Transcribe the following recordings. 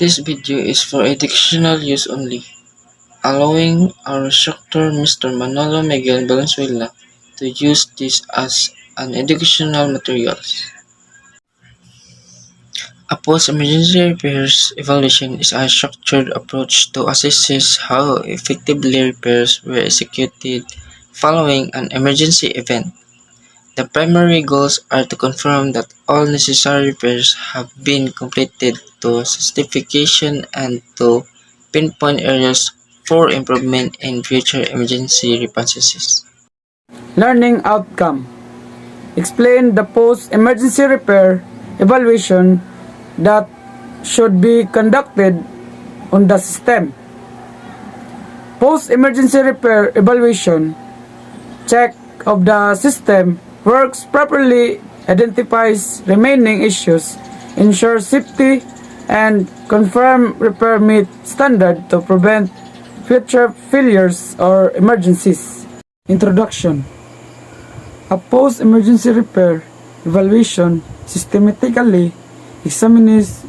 This video is for educational use only, allowing our instructor Mr. Manolo Miguel Valenzuela to use this as an educational materials. A post-emergency repairs evaluation is a structured approach to assess how effectively repairs were executed following an emergency event. The primary goals are to confirm that all necessary repairs have been completed to satisfaction and to pinpoint areas for improvement in future emergency responses. Learning outcome. Explain the post-emergency repair evaluation that should be conducted on the system. Post-emergency repair evaluation check of the system works properly, identifies remaining issues, ensures safety, and confirm repair meet standard to prevent future failures or emergencies. Introduction. A post-emergency repair evaluation systematically examines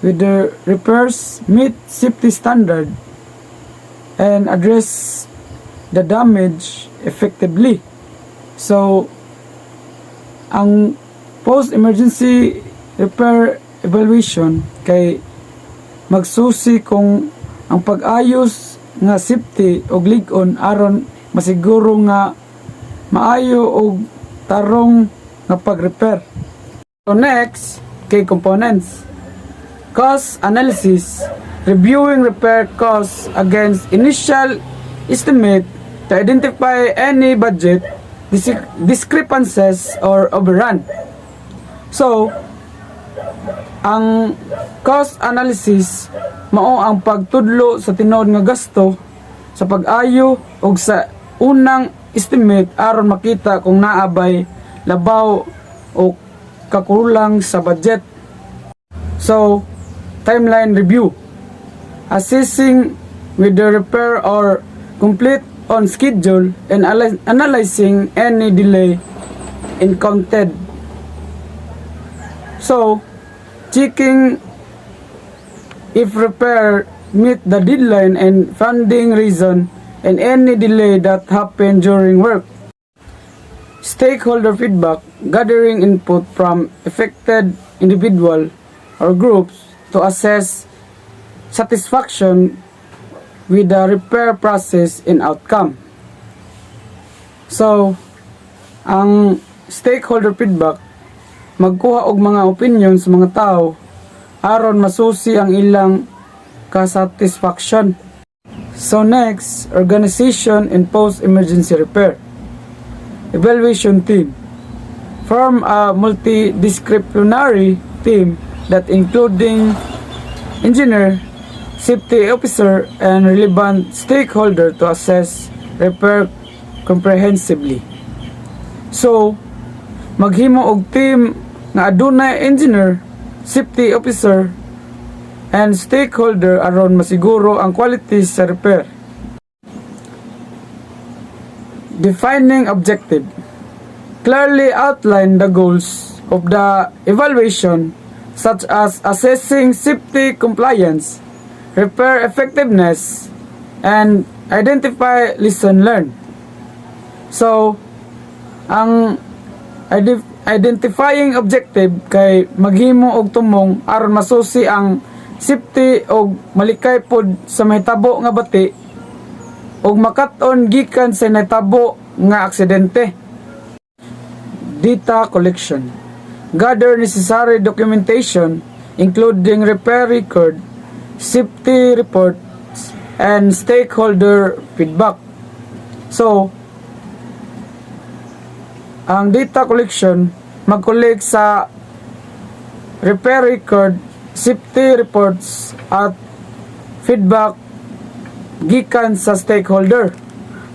whether repairs meet safety standard and address the damage effectively. So, ang post-emergency repair evaluation kay magsusi kung ang pag-ayos nga safety og lig-on aron masiguro nga maayo og tarong nga pag-repair. So next, kay components. Cost analysis, reviewing repair costs against initial estimate to identify any budget discrepancies or overrun. So, ang cost analysis mao ang pagtudlo sa tinuod nga gasto sa pag-ayo ug sa unang estimate aron makita kung naabay labaw o kakulang sa budget. So, timeline review. Assessing whether repair or complete on schedule and analyzing any delay encountered. So, checking if repair meet the deadline and funding reason and any delay that happened during work. Stakeholder feedback, gathering input from affected individual or groups to assess satisfaction with the repair process and outcome. So, ang stakeholder feedback magkuha og mga opinion sa mga tao aron masusi ang ilang kasatisfaction. So next, organization and post-emergency repair. Evaluation team. Form a multidisciplinary team that including engineer, safety officer, and relevant stakeholder to assess repair comprehensively. So, maghimo og team nga adunay engineer, safety officer, and stakeholder aron masiguro ang quality sa repair. Defining objective. Clearly outline the goals of the evaluation such as assessing safety compliance, repair effectiveness, and identify lesson learned. So, ang identifying objective kay maghimo og tumong aron masusi ang safety og malikay pod sa mahitabo nga bati og makat-on gikan sa nahitabo nga aksidente. Data collection. Gather necessary documentation including repair record, safety reports, and stakeholder feedback. So, ang data collection mag-collect sa repair record, safety reports, at feedback gikan sa stakeholder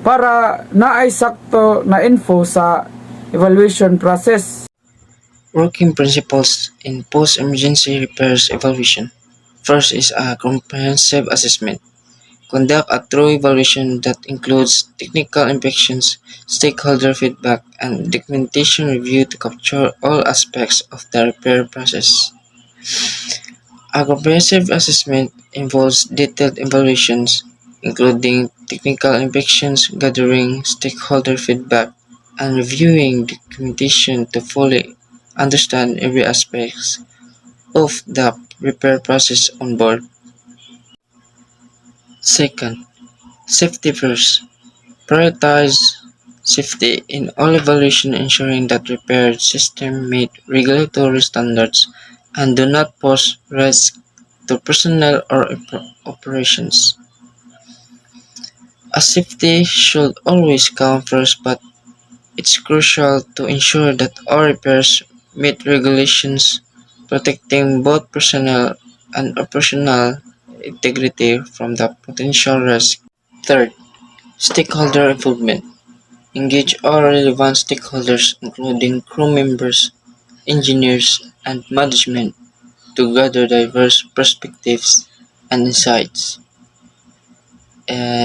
para naay sakto na info sa evaluation process. Working principles in post-emergency repairs evaluation. First is a comprehensive assessment. Conduct a thorough evaluation that includes technical inspections, stakeholder feedback, and documentation review to capture all aspects of the repair process. A comprehensive assessment involves detailed evaluations, including technical inspections, gathering stakeholder feedback, and reviewing documentation to fully understand every aspect of the repair process on board. Second, safety first. Prioritize safety in all evaluation, ensuring that repaired systems meet regulatory standards and do not pose risk to personnel or operations. A safety should always come first, but it's crucial to ensure that all repairs meet regulations, protecting both personnel and operational integrity from the potential risk. Third, stakeholder involvement. Engage all relevant stakeholders, including crew members, engineers, and management, to gather diverse perspectives and insights.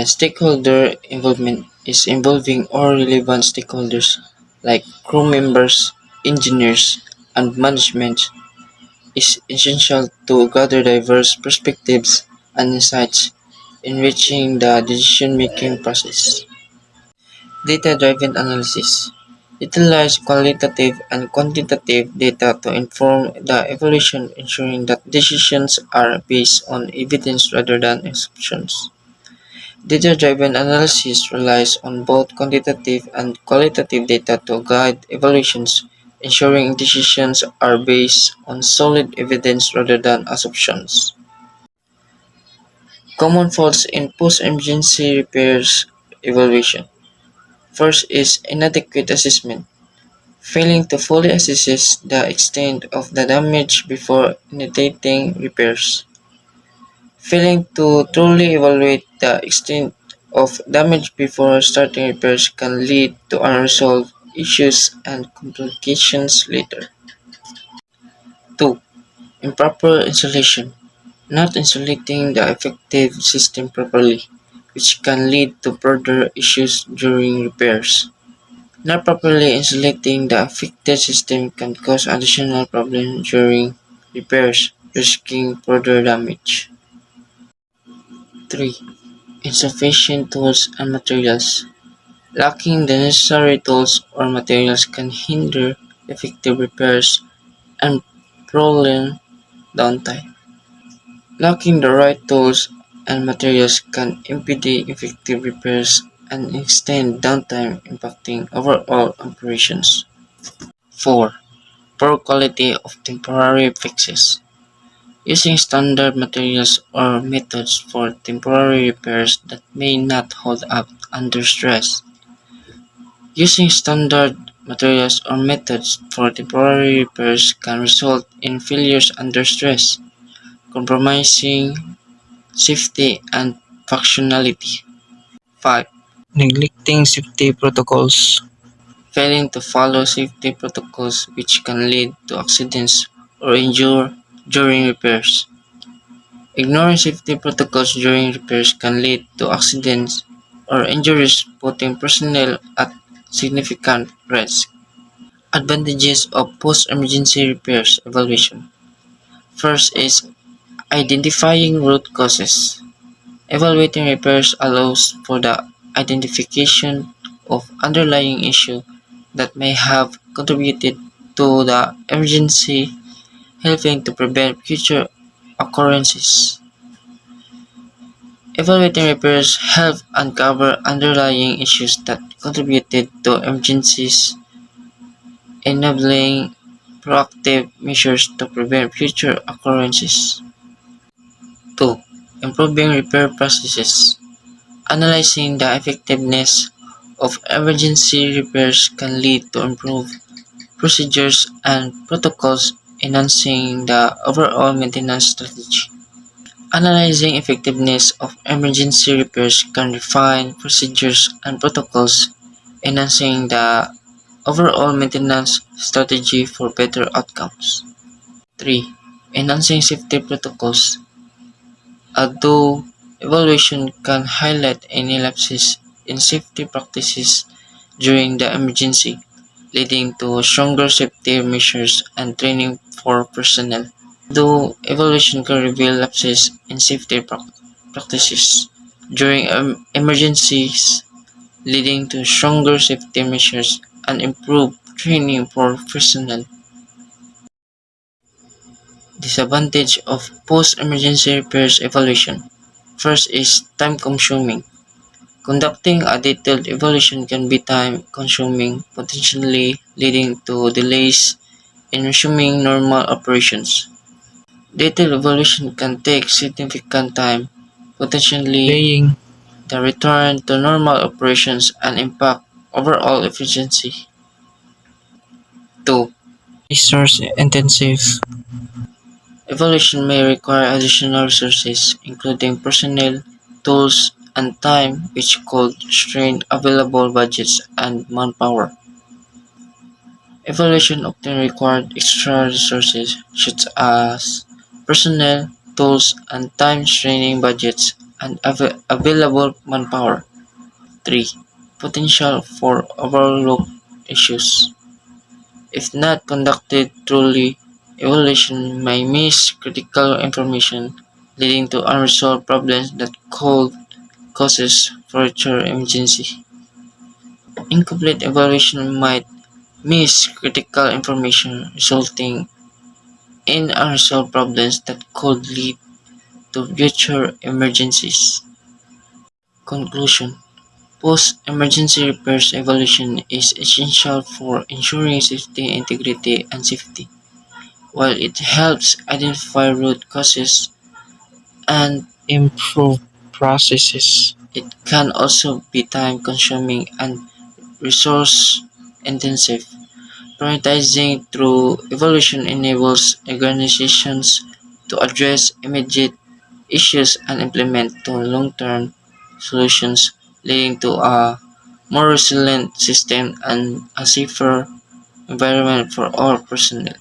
Stakeholder involvement is involving all relevant stakeholders like crew members, engineers, and management is essential to gather diverse perspectives and insights, enriching the decision-making process. Data-driven analysis utilize qualitative and quantitative data to inform the evaluation, ensuring that decisions are based on evidence rather than assumptions. Data-driven analysis relies on both quantitative and qualitative data to guide evaluations, ensuring decisions are based on solid evidence rather than assumptions. Common faults in post-emergency repairs evaluation. First is inadequate assessment, failing to fully assess the extent of the damage before initiating repairs. Failing to truly evaluate the extent of damage before starting repairs can lead to unresolved issues and complications later. 2. Improper installation. Not insulating the effective system properly, which can lead to further issues during repairs. Not properly insulating the affected system can cause additional problems during repairs, risking further damage. 3. Insufficient tools and materials. Lacking the necessary tools or materials can hinder effective repairs and prolong downtime. Lacking the right tools and materials can impede effective repairs and extend downtime, impacting overall operations. 4. Poor quality of temporary fixes. Using standard materials or methods for temporary repairs that may not hold up under stress. Using standard materials or methods for temporary repairs can result in failures under stress, compromising safety and functionality. 5. Neglecting safety protocols. Failing to follow safety protocols, which can lead to accidents or injury during repairs. Ignoring safety protocols during repairs can lead to accidents or injuries, putting personnel at significant risk. Advantages of post-emergency repairs evaluation. First is identifying root causes. Evaluating repairs allows for the identification of underlying issues that may have contributed to the emergency, helping to prevent future occurrences. Evaluating repairs help uncover underlying issues that contributed to emergencies, enabling proactive measures to prevent future occurrences. 2. Improving repair processes. Analyzing the effectiveness of emergency repairs can lead to improved procedures and protocols, enhancing the overall maintenance strategy. Analyzing effectiveness of emergency repairs can refine procedures and protocols, enhancing the overall maintenance strategy for better outcomes. 3. Enhancing safety protocols. Although evaluation can highlight any lapses in safety practices during the emergency, leading to stronger safety measures and training for personnel. though evaluation can reveal lapses in safety practices during emergencies, leading to stronger safety measures and improved training for personnel. Disadvantage of post-emergency repairs evaluation. First is time consuming. Conducting a detailed evaluation can be time consuming, potentially leading to delays in resuming normal operations. Detailed evaluation can take significant time, potentially delaying the return to normal operations and impact overall efficiency. 2. Resource intensive. Evaluation may require additional resources, including personnel, tools, and time, which could strain available budgets and manpower. Evaluation often required extra resources such as personnel, tools, and time, straining budgets and available manpower. 3. Potential for overlooked issues. If not conducted truly, evaluation may miss critical information, leading to unresolved problems that could cause future emergency. Incomplete evaluation might miss critical information, resulting in unresolved problems that could lead to future emergencies. Conclusion. Post-emergency repairs evaluation is essential for ensuring safety, integrity, and safety. While it helps identify root causes and improve processes, it can also be time-consuming and resource-intensive. Prioritizing through evaluation enables organizations to address immediate issues and implement long-term solutions, leading to a more resilient system and a safer environment for all personnel.